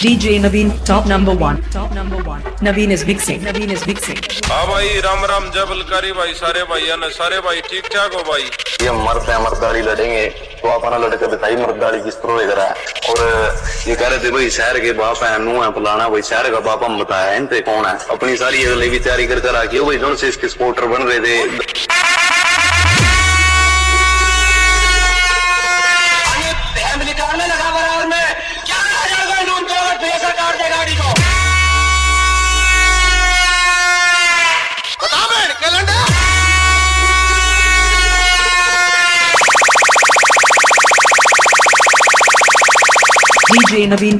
DJ Naveen, top number one. Naveen is mixing. हाँ भाई, राम राम जबलकारी भाई, सारे भाइयों ने, सारे भाई ठीक ठाक हो भाई। ये मर्द है, मर्दाड़ी लड़ेंगे तो अपना लड़के बताइए मर्दाड़ी किस तरह होगा। और ये कह रहे थे भाई शहर के बाप है, नू है फलाना, भाई शहर का बाप हम बताया इनसे कौन है। अपनी सारी अगले भी तैयारी करके रखी हो भाई, जो से इसके सपोर्टर बन रहे थे। निकालने लगा बराबर में क्या जाएगा नून तो पैसा काट दे गाड़ी को। बता बहन कैलेंडर DJ Naveen.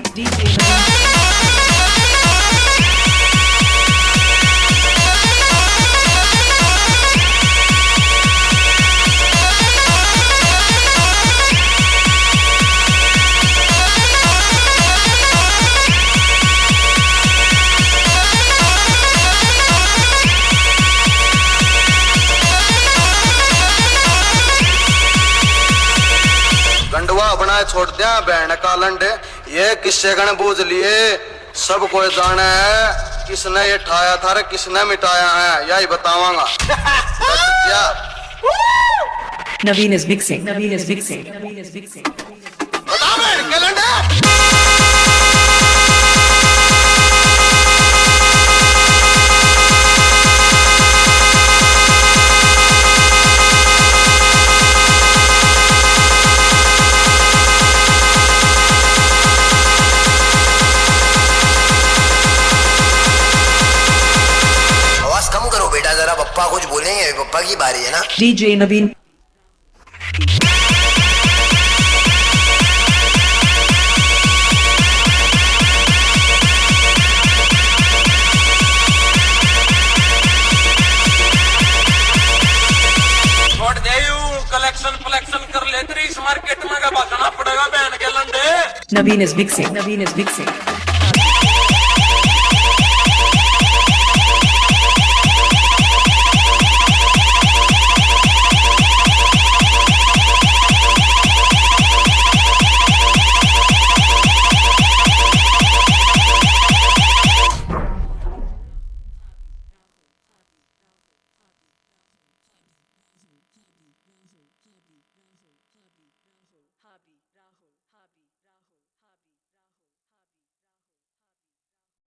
गंडवा अपना छोड़ दिया बहन का लंड, ये किससे गण बूझ लिए सब कोई जाने है। किसने ये ठाया था रे किसने मिटाया है यही बतावांगा। क्या Naveen is mixing. बता बहन कैलेंडर बेटा, जरा पप्पा कुछ बोलेंगे, पप्पा की बारी है ना। DJ Naveen. छोड़ दे कलेक्शन कर ले, तेरी इस मार्केट में का भागना पड़ेगा बहन के लंडे। Naveen is mixing.